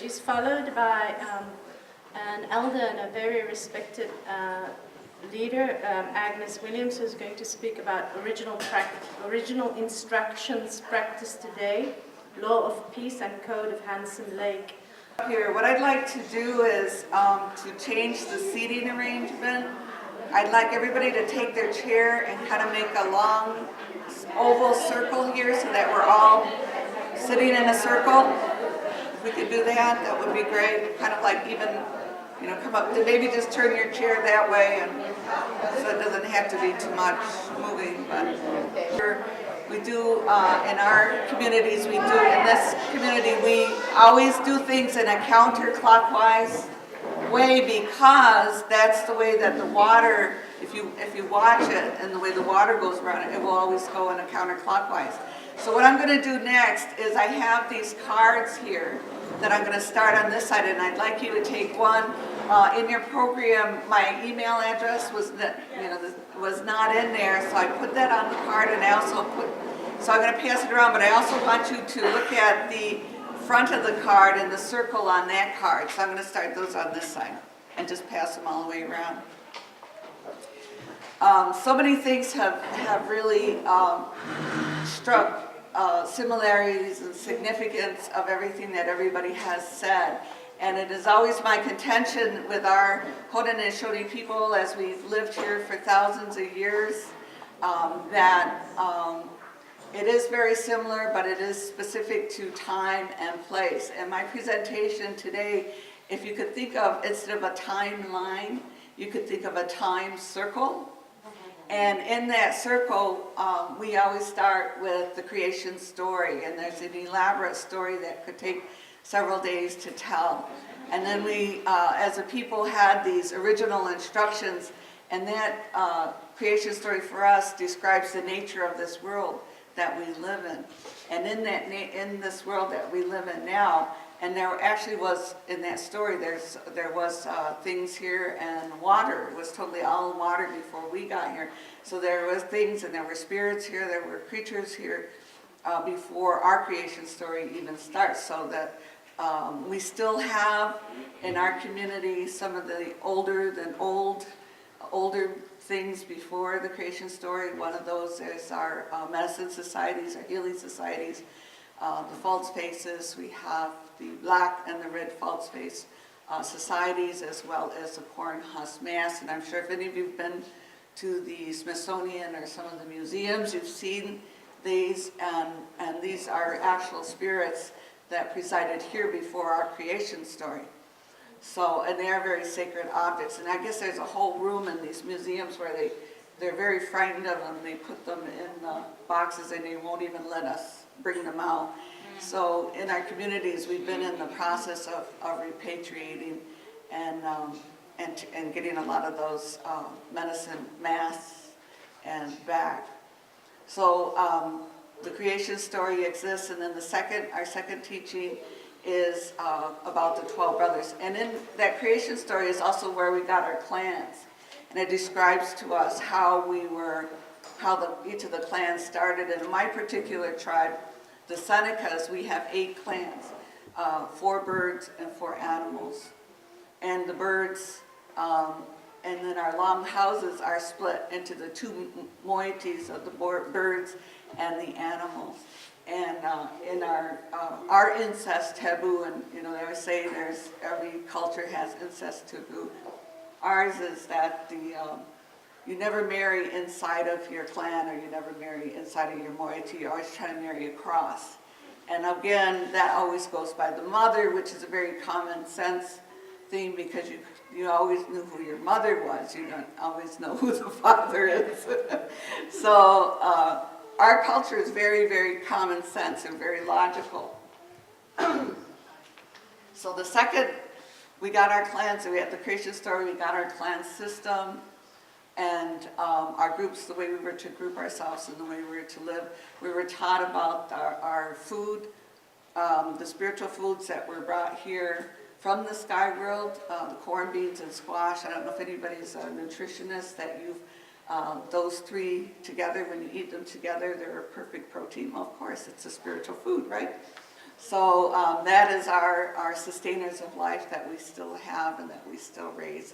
she's followed by an elder and a very respected leader, Agnes Williams, who's going to speak about original instructions practiced today, law of peace and code of Handsome Lake. Here, what I'd like to do is to change the seating arrangement. I'd like everybody to take their chair and kind of make a long oval circle here so that we're all sitting in a circle. If we could do that, that would be great. Kind of like even, come up, maybe just turn your chair that way, and so it doesn't have to be too much moving. But we do, in our communities, in this community, we always do things in a counterclockwise way, because that's the way that the water, if you watch it and the way the water goes around it, it will always go in a counterclockwise. So what I'm going to do next is I have these cards here that I'm going to start on this side, and I'd like you to take one. In your program, my email address was not in there, so I put that on the card, and I also so I'm going to pass it around, but I also want you to look at the front of the card and the circle on that card. So I'm going to start those on this side and just pass them all the way around. So many things have really struck similarities and significance of everything that everybody has said. And it is always my contention with our Haudenosaunee people, as we've lived here for thousands of years, that it is very similar, but it is specific to time and place. And my presentation today, if you could think of, instead of a timeline, you could think of a time circle. And in that circle, we always start with the creation story, and there's an elaborate story that could take several days to tell. And then we, as a people, had these original instructions, and that creation story for us describes the nature of this world that we live in. And in this world that we live in now, and there actually was, in that story, there was things here, and water. It was totally all water before we got here. So there was things, and there were spirits here, there were creatures here before our creation story even starts. So that we still have in our community some of the older things before the creation story. One of those is our medicine societies, our healing societies, the false faces. We have the black and the red false face societies, as well as the corn husk mass. And I'm sure if any of you have been to the Smithsonian or some of the museums, you've seen these, and these are actual spirits that presided here before our creation story. So, and they are very sacred objects. And I guess there's a whole room in these museums where they're very frightened of them. They put them in boxes, and they won't even let us bring them out. So in our communities, we've been in the process of repatriating and getting a lot of those medicine masks and back. So the creation story exists, and then our second teaching is about the 12 brothers. And in that creation story is also where we got our clans. And it describes to us how each of the clans started. And in my particular tribe, the Senecas, we have 8 clans, 4 birds and 4 animals. And the birds, and then our Lam houses are split into the 2 moieties of the birds and the animals. And in our incest taboo, and they always say every culture has incest taboo. Ours is that you never marry inside of your clan, or you never marry inside of your moiety. You always try to marry across. And again, that always goes by the mother, which is a very common sense thing, because you always knew who your mother was. You don't always know who the father is. So our culture is very, very common sense and very logical. So the second, we got our clans, so we had the creation story, we got our clan system, and our groups, the way we were to group ourselves and the way we were to live. We were taught about our food, the spiritual foods that were brought here from the sky world, the corn, beans, and squash. I don't know if anybody's a nutritionist, that those 3 together, when you eat them together, they're a perfect protein. Well, of course, it's a spiritual food, right? So that is our sustainers of life that we still have and that we still raise.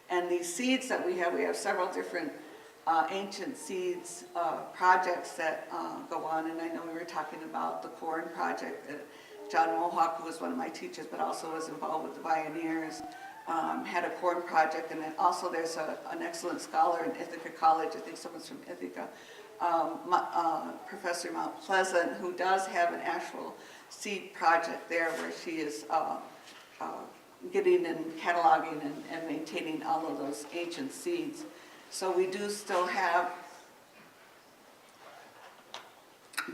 And these seeds that we have several different ancient seeds projects that go on. And I know we were talking about the corn project. John Mohawk, who was one of my teachers, but also was involved with the pioneers, had a corn project. And then also there's an excellent scholar in Ithaca College, I think someone's from Ithaca, Professor Mount Pleasant, who does have an actual seed project there where she is getting and cataloging and maintaining all of those ancient seeds. So we do still have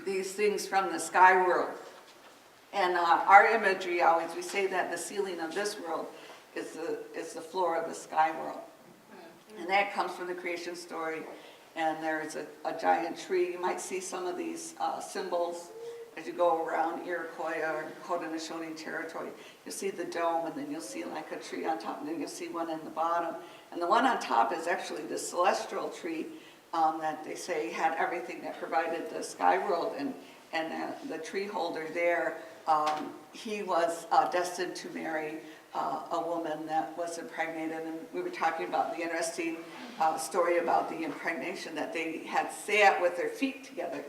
these things from the sky world. And our imagery always, we say that the ceiling of this world is the floor of the sky world. And that comes from the creation story. And there's a giant tree. You might see some of these symbols as you go around Iroquois or Haudenosaunee territory. You'll see the dome, and then you'll see like a tree on top, and then you'll see one in the bottom. And the one on top is actually the celestial tree that they say had everything that provided the sky world. And the tree holder there, he was destined to marry a woman that was impregnated. And we were talking about the interesting story about the impregnation, that they had sat with their feet together.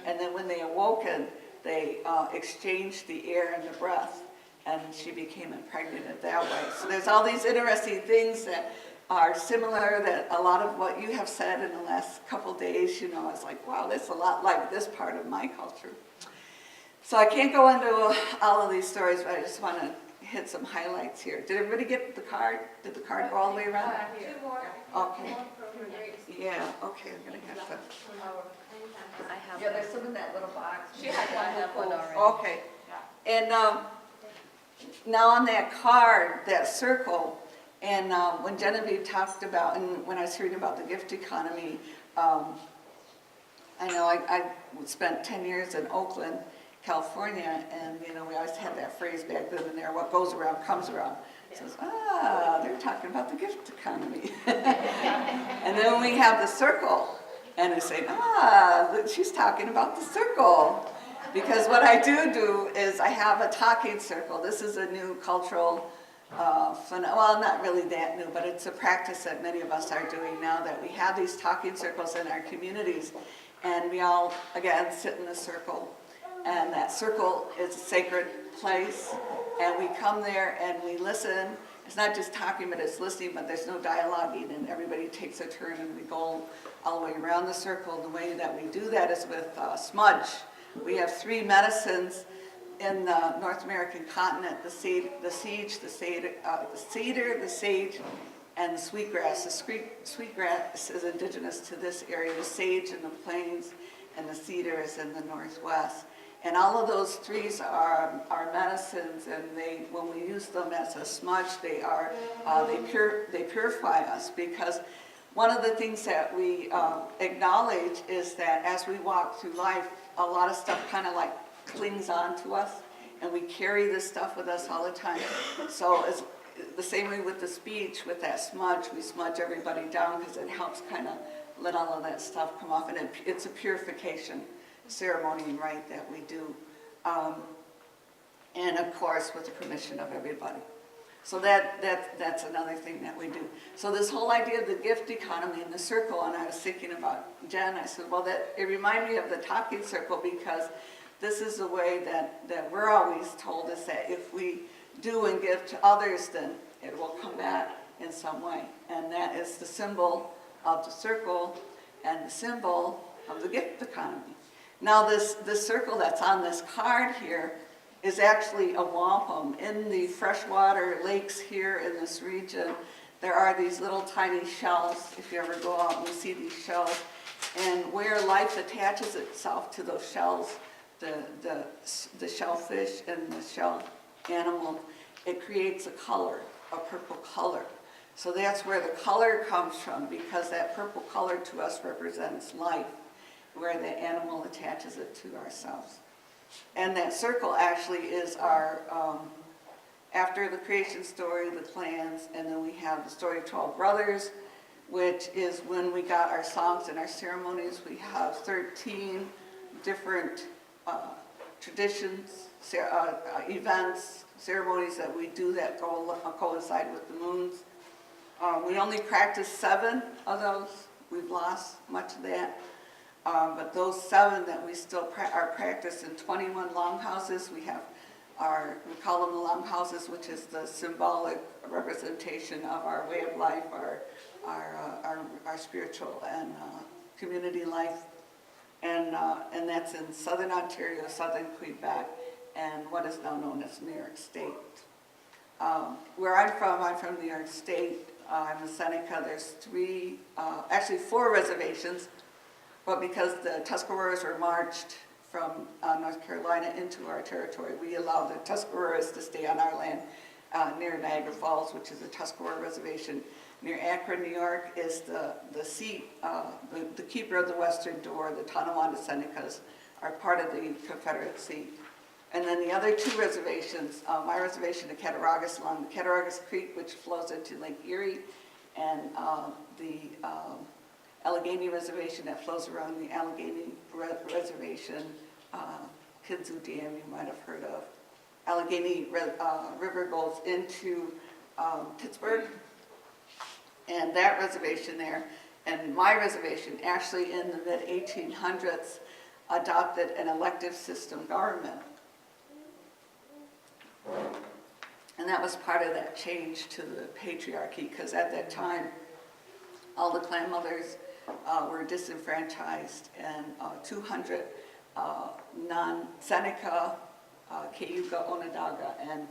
And then when they awoken, they exchanged the air and the breath, and she became impregnated that way. So there's all these interesting things that are similar, that a lot of what you have said in the last couple days, you know, it's like, wow, that's a lot like this part of my culture. So I can't go into all of these stories, but I just want to hit some highlights here. Did everybody get the card? Did the card go all the way around? Okay. Yeah, okay, I'm going to have to. I have Yeah, there's some in that little box. She had one already. Okay. And now on that card, that circle, and when Genevieve talked about, and when I was hearing about the gift economy, I know I spent 10 years in Oakland, California, and you know, we always had that phrase back then and there, what goes around comes around. It says, they're talking about the gift economy. And then when we have the circle, and they say, she's talking about the circle. Because what I do is I have a talking circle. This is a new cultural, well, not really that new, but it's a practice that many of us are doing now, that we have these talking circles in our communities. And we all, again, sit in a circle. And that circle is a sacred place. And we come there and we listen. It's not just talking, but it's listening, but there's no dialoguing. And everybody takes a turn and we go all the way around the circle. The way that we do that is with smudge. We have 3 medicines in the North American continent: the cedar, the sage, and the sweetgrass. The sweetgrass is indigenous to this area. The sage in the plains, and the cedar is in the northwest. And all of those 3 are medicines, and when we use them as a smudge, they purify us, because one of the things that we acknowledge is that as we walk through life, a lot of stuff kind of like clings on to us, and we carry this stuff with us all the time. So it's the same way with the speech, with that smudge, we smudge everybody down because it helps kind of let all of that stuff come off, and it's a purification ceremony and rite that we do, and of course with the permission of everybody. So that's another thing that we do. So this whole idea of the gift economy and the circle, and I was thinking about Jen, I said, well, it reminded me of the talking circle, because this is the way that we're always told, is that if we do and give to others, then it will come back in some way. And that is the symbol of the circle and the symbol of the gift economy. Now this circle that's on this card here is actually a wampum. In the freshwater lakes here in this region, there are these little tiny shells, if you ever go out and you see these shells, and where life attaches itself to those shells, the shellfish and the shell animal, it creates a color, a purple color. So that's where the color comes from, because that purple color to us represents life, where the animal attaches it to ourselves. And that circle actually is our, after the creation story, the clans, and then we have the story of 12 brothers, which is when we got our songs and our ceremonies. We have 13 different traditions events, ceremonies that we do that coincide with the moons. We only practice 7 of those. We've lost much of that. But those 7 that we still are practiced in 21 longhouses. We call them the longhouses, which is the symbolic representation of our way of life, our spiritual and community life. And that's in southern Ontario, southern Quebec, and what is now known as New York State. Where I'm from New York State. I'm in Seneca. There's 4 reservations, but because the Tuscaroras were marched from North Carolina into our territory, we allow the Tuscaroras to stay on our land near Niagara Falls, which is a Tuscarora reservation. Near Akron, New York is the seat, the keeper of the western door, the Tonawanda Senecas are part of the Confederacy. And then the other 2 reservations, my reservation at Cattaraugus along the Cattaraugus Creek, which flows into Lake Erie, and the Allegheny Reservation that flows around the Allegheny Reservation, Kidzu Dam you might have heard of. Allegheny River goes into Pittsburgh, and that reservation there, and my reservation actually in the mid-1800s adopted an elective system government. And that was part of that change to the patriarchy, because at that time, all the clan mothers were disenfranchised, and 200 non-Seneca, Cayuga, Onondaga, and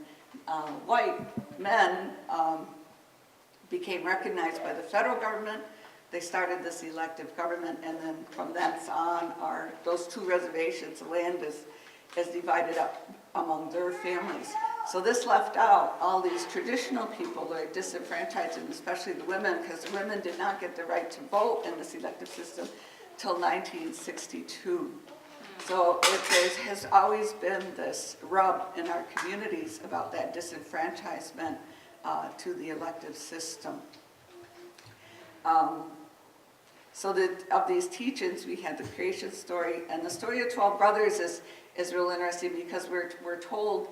white men became recognized by the federal government. They started this elective government, and then from thence on, those 2 reservations, the land is divided up among their families. So this left out all these traditional people that are disenfranchised, and especially the women, because the women did not get the right to vote in this elective system till 1962. So there has always been this rub in our communities about that disenfranchisement to the elective system. So of these teachings, we had the creation story, and the story of 12 brothers is real interesting, because we're told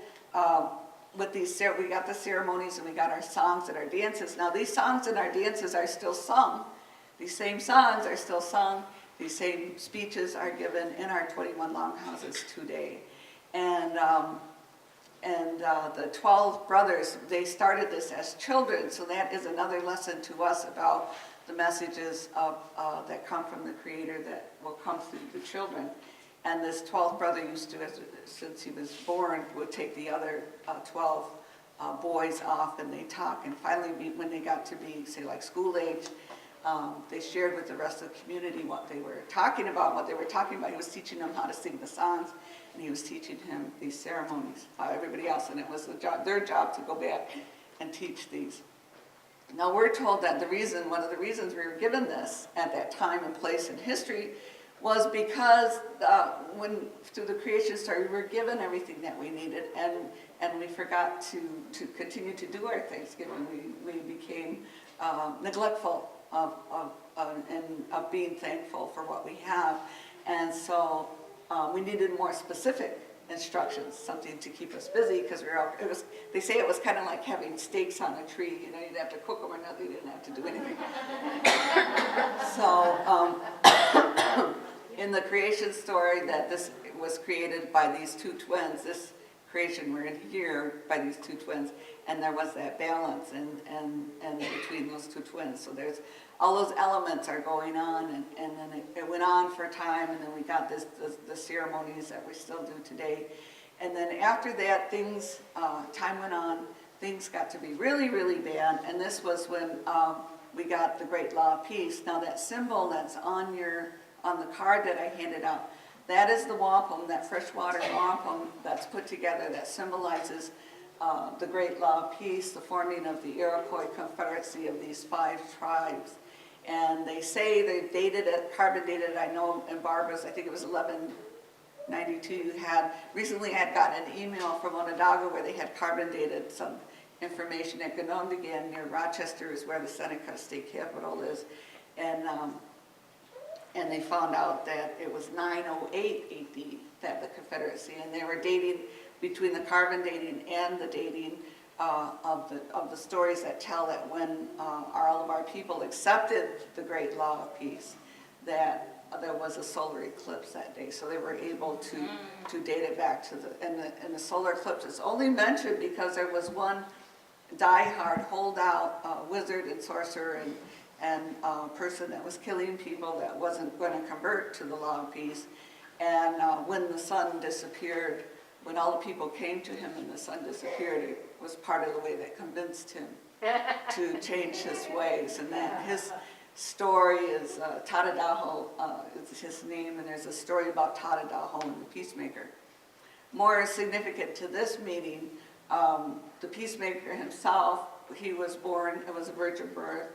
with these, we got the ceremonies and we got our songs and our dances. Now these songs and our dances are still sung. These same songs are still sung. These same speeches are given in our 21 longhouses today. And the 12 brothers, they started this as children, so that is another lesson to us about the messages that come from the Creator that will come through the children. And this 12th brother used to, since he was born, would take the other 12 boys off, and they talk. And finally, when they got to be, say, like school age, they shared with the rest of the community what they were talking about. What they were talking about, he was teaching them how to sing the songs, and he was teaching him these ceremonies, everybody else. And it was their job to go back and teach these. Now we're told that one of the reasons we were given this at that time and place in history was because through the creation story, we were given everything that we needed, and we forgot to continue to do our Thanksgiving. We became neglectful of being thankful for what we have, and so we needed more specific instructions, something to keep us busy, because they say it was kind of like having steaks on a tree. You didn't have to cook them or nothing. You didn't have to do anything. So. In the creation story, that this was created by these 2 twins, this creation we're in here by these 2 twins, and there was that balance and between those 2 twins. So there's all those elements are going on, and then it went on for a time, and then we got the ceremonies that we still do today. And then after that, time went on, things got to be really, really bad, and this was when we got the Great Law of Peace. Now that symbol that's on the card that I handed out, that is the wampum, that freshwater wampum that's put together that symbolizes the Great Law of Peace, the forming of the Iroquois Confederacy of these 5 tribes. And they say they've dated it, carbon dated it. I know in Barbara's, I think it was 1192, recently had gotten an email from Onondaga where they had carbon dated some information at Ganondagan near Rochester is where the Seneca state capital is. And they found out that it was 908 AD that the Confederacy, and they were dating between the carbon dating and the dating of the stories that tell that when all of our people accepted the great law of peace, that there was a solar eclipse that day, so they were able to date it back to and the solar eclipse is only mentioned because there was one die-hard holdout wizard and sorcerer and person that was killing people that wasn't going to convert to the law of peace. And when the sun disappeared, when all the people came to him and the sun disappeared, it was part of the way that convinced him to change his ways. And that his story is Tadadaho is his name, and there's a story about Tadadaho and the peacemaker. More significant to this meeting, the peacemaker himself, he was born, it was a virgin birth,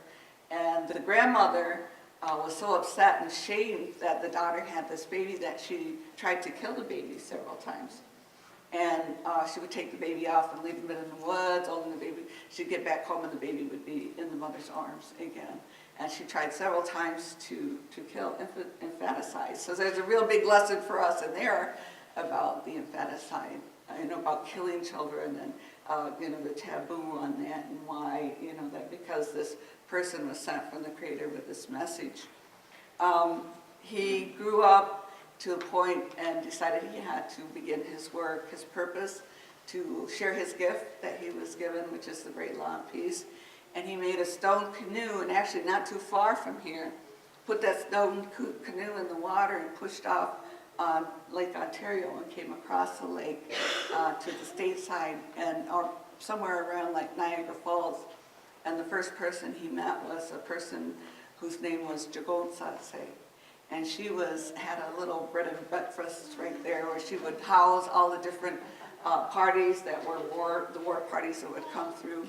and the grandmother was so upset and shamed that the daughter had this baby that she tried to kill the baby several times. And she would take the baby off and leave him in the woods, only the baby, she'd get back home and the baby would be in the mother's arms again. And she tried several times to kill infanticide. So there's a real big lesson for us in there about the infanticide, about killing children and, the taboo on that and why, that because this person was sent from the Creator with this message. He grew up to a point and decided he had to begin his work, his purpose, to share his gift that he was given, which is the great law of peace. And he made a stone canoe, and actually not too far from here, put that stone canoe in the water and pushed off on Lake Ontario and came across the lake to the stateside and somewhere around like Niagara Falls. And the first person he met was a person whose name was Jagonsatse. And she had a little bread and breakfast right there where she would house all the different parties that were the war parties that would come through.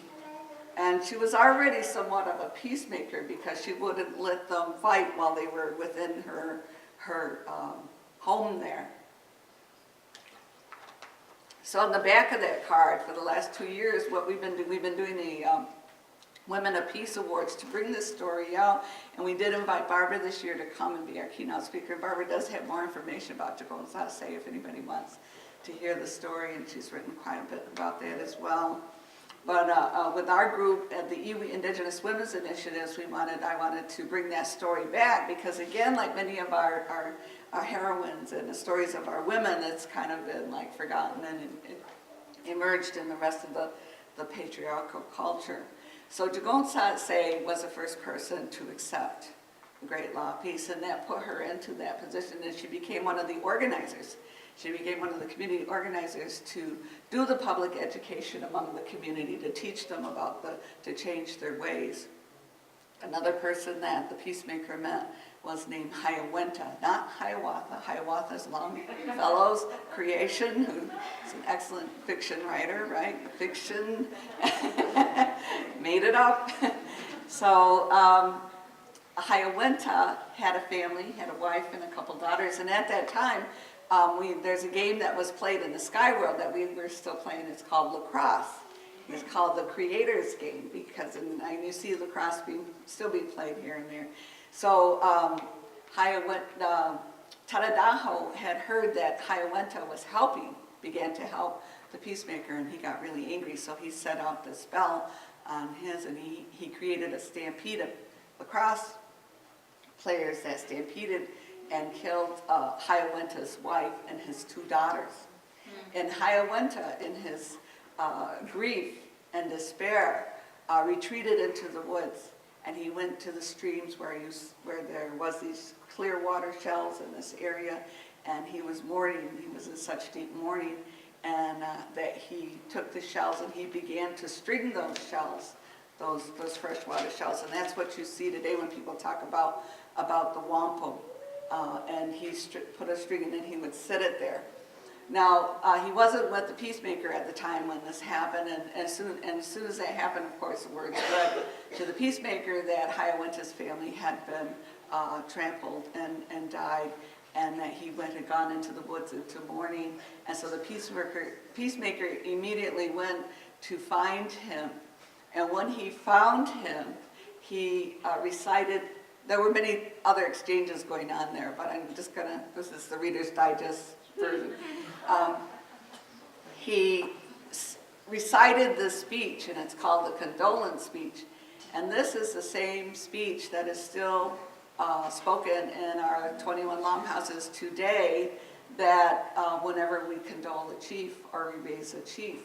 And she was already somewhat of a peacemaker because she wouldn't let them fight while they were within her home there. So on the back of that card for the last 2 years, what we've been doing the Women of Peace Awards to bring this story out. And we did invite Barbara this year to come and be our keynote speaker. Barbara does have more information about Jagonsatse if anybody wants to hear the story, and she's written quite a bit about that as well. But with our group at the Iwi Indigenous Women's Initiatives, I wanted to bring that story back because, again, like many of our heroines and the stories of our women, it's kind of been like forgotten and it emerged in the rest of the patriarchal culture. So Jagonsatse was the first person to accept the Great Law of Peace, and that put her into that position, and she became one of the organizers. She became one of the community organizers to do the public education among the community, to teach them to change their ways. Another person that the peacemaker met was named Hiawatha, not Hiawatha. Hiawatha's Longfellow's creation, who is an excellent fiction writer, right? Fiction, made it up. So Hiawatha had a family, had a wife and a couple daughters, and at that time, there's a game that was played in the Sky World that we're still playing. It's called lacrosse. It's called the Creator's Game because you see lacrosse still being played here and there. So Tadadaho had heard that Hiawatha was began to help the peacemaker, and he got really angry. So he set out the spell on his, and he created a stampede of lacrosse players that stampeded and killed Hiawatha's wife and his 2 daughters. And Hiawatha, in his grief and despair, retreated into the woods, and he went to the streams where there was these clear water shells in this area, and he was mourning. He was in such deep mourning, and that he took the shells and he began to string those shells, those freshwater shells, and that's what you see today when people talk about the wampum. And he put a string, and then he would sit it there. Now, he wasn't with the peacemaker at the time when this happened, and as soon as that happened, of course, the word spread to the peacemaker that Hiawatha's family had been trampled and died, and that he had gone into the woods into mourning. And so the peacemaker immediately went to find him. And when he found him, he recited. There were many other exchanges going on there, but I'm just this is the Reader's Digest version. he recited this speech, and it's called the condolence speech. And this is the same speech that is still spoken in our 21 longhouses today, that whenever we condole a chief or we raise a chief.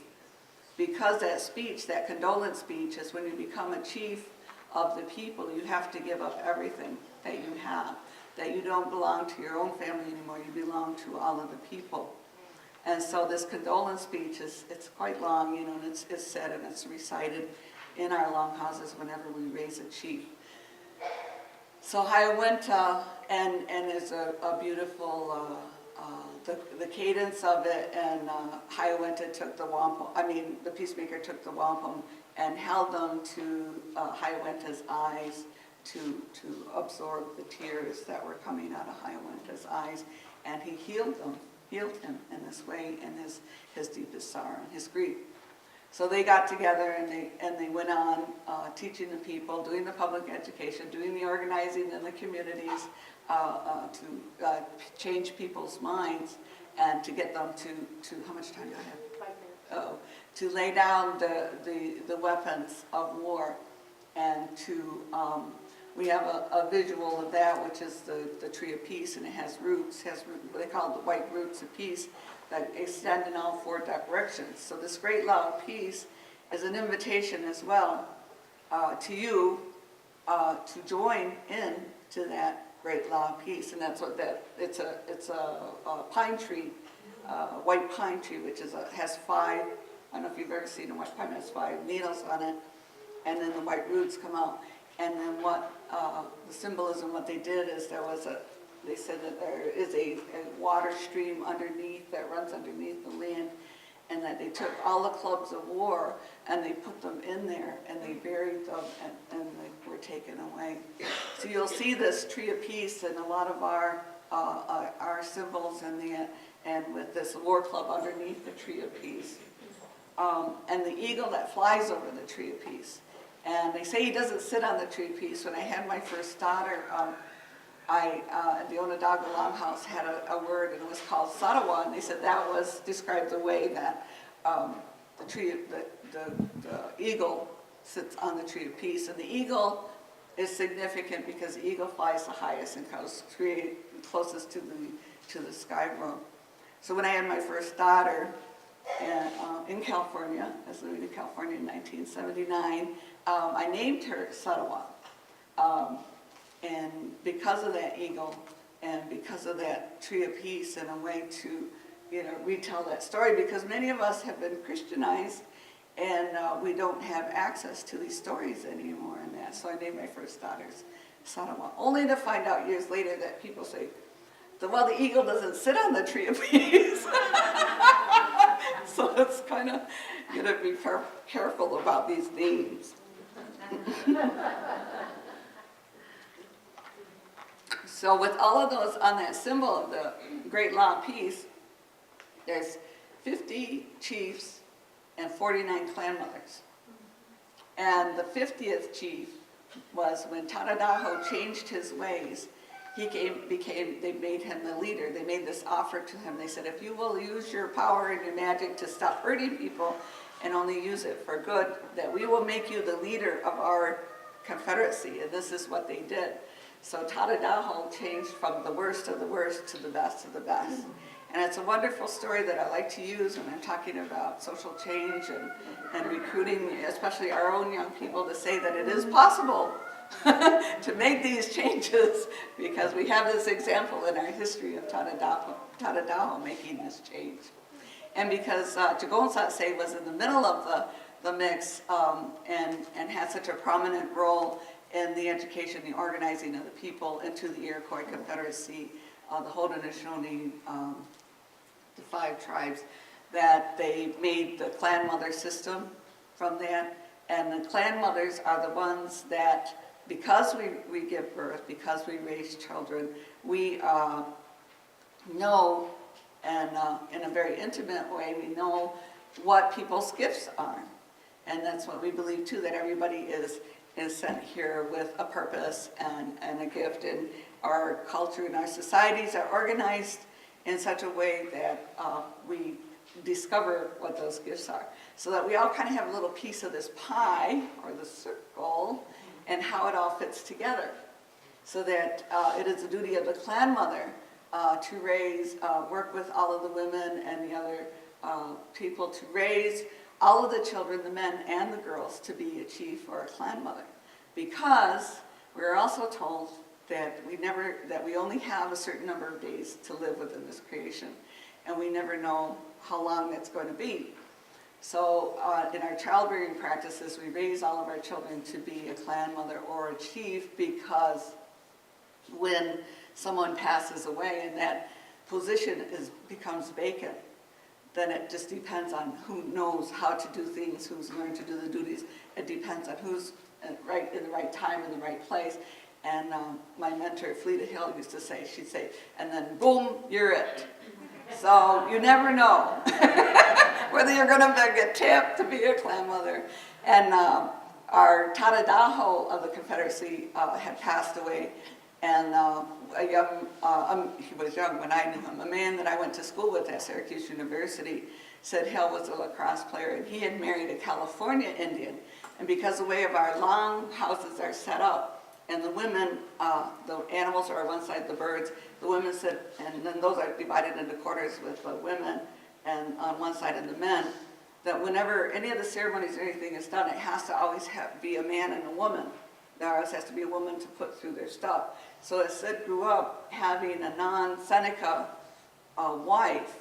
Because that speech, that condolence speech, is when you become a chief of the people, you have to give up everything that you have, that you don't belong to your own family anymore, you belong to all of the people. And so this condolence speech it's quite long, you know, and it's said and it's recited in our longhouses whenever we raise a chief. So I went, and it's a beautiful, the cadence of it, and Hiawatha took the wampum, the peacemaker took the wampum and held them to Hiawatha's eyes to absorb the tears that were coming out of Hiawatha's eyes, and he healed him in this way, in his deepest sorrow and his grief. So they got together and they went on teaching the people, doing the public education, doing the organizing in the communities to change people's minds and to get them to how much time do I have? 5 minutes. To lay down the weapons of war, and to we have a visual of that, which is the tree of peace, and it has roots, what they call the white roots of peace that extend in all 4 directions. So this great law of peace is an invitation as well to you to join in to that great law of peace, and that's what it's a pine tree, white pine tree, which has 5. I don't know if you've ever seen a white pine, it has 5 needles on it, and then the white roots come out. And then what the symbolism, what they did is they said that there is a water stream underneath that runs underneath the land, and that they took all the clubs of war and they put them in there and they buried them and they were taken away. So you'll see this tree of peace in a lot of our symbols and with this war club underneath the tree of peace. And the eagle that flies over the tree of peace. And they say he doesn't sit on the tree of peace. When I had my first daughter, the Onondaga Longhouse had a word, and it was called Sadawa, and they said that described the way that the eagle sits on the tree of peace. And the eagle is significant because the eagle flies the highest and goes closest to the sky world. So when I had my first daughter in California, I was living in California in 1979, I named her Sadawa. And because of that eagle and because of that tree of peace, and a way to, retell that story, because many of us have been Christianized and we don't have access to these stories anymore and that. So I named my first daughters Sadawa, only to find out years later that people say, well, the eagle doesn't sit on the tree of peace. So it's kind of, to be careful about these names. So with all of those on that symbol of the great law of peace, there's 50 chiefs and 49 clan mothers. And the 50th chief was when Tadadaho changed his ways. They made him the leader. They made this offer to him. They said, if you will use your power and your magic to stop hurting people and only use it for good, that we will make you the leader of our confederacy. And this is what they did. So Tadadaho changed from the worst of the worst to the best of the best. And it's a wonderful story that I like to use when I'm talking about social change and recruiting, especially our own young people, to say that it is possible to make these changes, because we have this example in our history of Tadadaho making this change. And because Jagonsatse was in the middle of the mix and had such a prominent role in the education, the organizing of the people into the Iroquois Confederacy, the Haudenosaunee, the 5 tribes, that they made the clan mother system from that. And the clan mothers are the ones that, because we give birth, because we raise children, we know, and in a very intimate way, we know what people's gifts are. And that's what we believe too, that everybody is sent here with a purpose and a gift. And our culture and our societies are organized in such a way that we discover what those gifts are. So that we all kind of have a little piece of this pie, or the circle, and how it all fits together. So that it is the duty of the clan mother to raise, work with all of the women and the other people to raise all of the children, the men and the girls, to be a chief or a clan mother. Because we're also told that we only have a certain number of days to live within this creation, and we never know how long that's going to be. So in our childbearing practices, we raise all of our children to be a clan mother or a chief, because when someone passes away and that position becomes vacant, then it just depends on who knows how to do things, who's learned to do the duties. It depends on who's in the right time, in the right place. And my mentor, Fleta Hill, used to say, she'd say, and then boom, you're it. So you never know whether you're going to get tipped to be a clan mother. And our Tadadaho of the Confederacy had passed away. And he was young when I knew him. A man that I went to school with at Syracuse University said Hill was a lacrosse player, and he had married a California Indian. And because the way of our long houses are set up, and the women, the animals are on one side, the birds, the women sit, and then those are divided into quarters with the women, and on one side of the men, that whenever any of the ceremonies or anything is done, it has to always be a man and a woman. There always has to be a woman to put through their stuff. So as Sid grew up having a non-Seneca wife,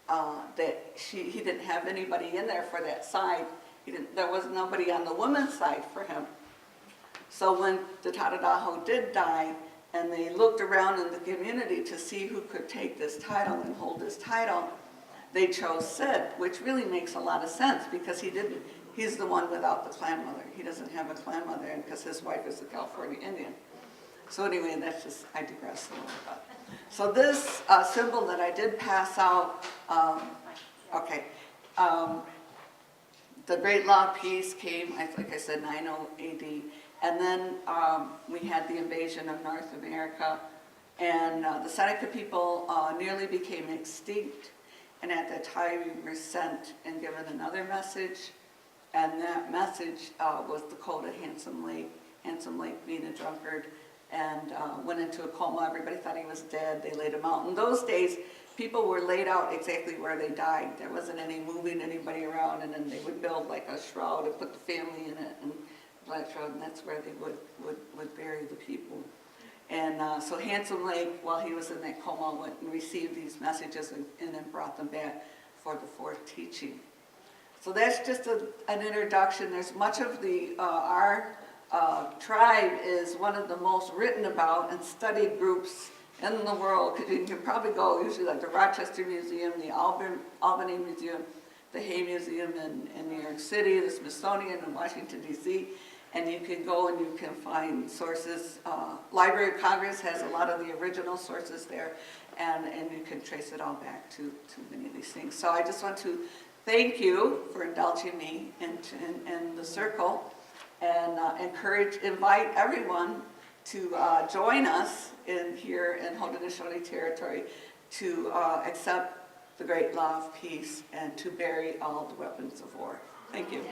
that he didn't have anybody in there for that side. There was nobody on the woman's side for him. So when the Tadadaho did die, and they looked around in the community to see who could take this title and hold this title, they chose Sid, which really makes a lot of sense, because he's the one without the clan mother. He doesn't have a clan mother, and because his wife is a California Indian. So anyway, that's just, I digress a little bit. So this symbol that I did pass out, the Great Law of Peace came, like I said, 90 AD. And then we had the invasion of North America, and the Seneca people nearly became extinct. And at that time, we were sent and given another message, and that message was the code of Handsome Lake being a drunkard, and went into a coma. Everybody thought he was dead. They laid him out. In those days, people were laid out exactly where they died. There wasn't any moving anybody around, and then they would build like a shroud and put the family in it, and that's where they would bury the people. And so Handsome Lake, while he was in that coma, went and received these messages and then brought them back for the fourth teaching. So that's just an introduction. There's much of our tribe is one of the most written about and studied groups in the world, because you can probably go usually like the Rochester Museum, the Albany Museum, the Hay Museum in New York City, the Smithsonian in Washington, D.C., and you can go and you can find sources. Library of Congress has a lot of the original sources there, and you can trace it all back to many of these things. So I just want to thank you for indulging me in the circle, and invite everyone to join us here in Haudenosaunee territory to accept the Great Law of Peace and to bury all the weapons of war. Thank you.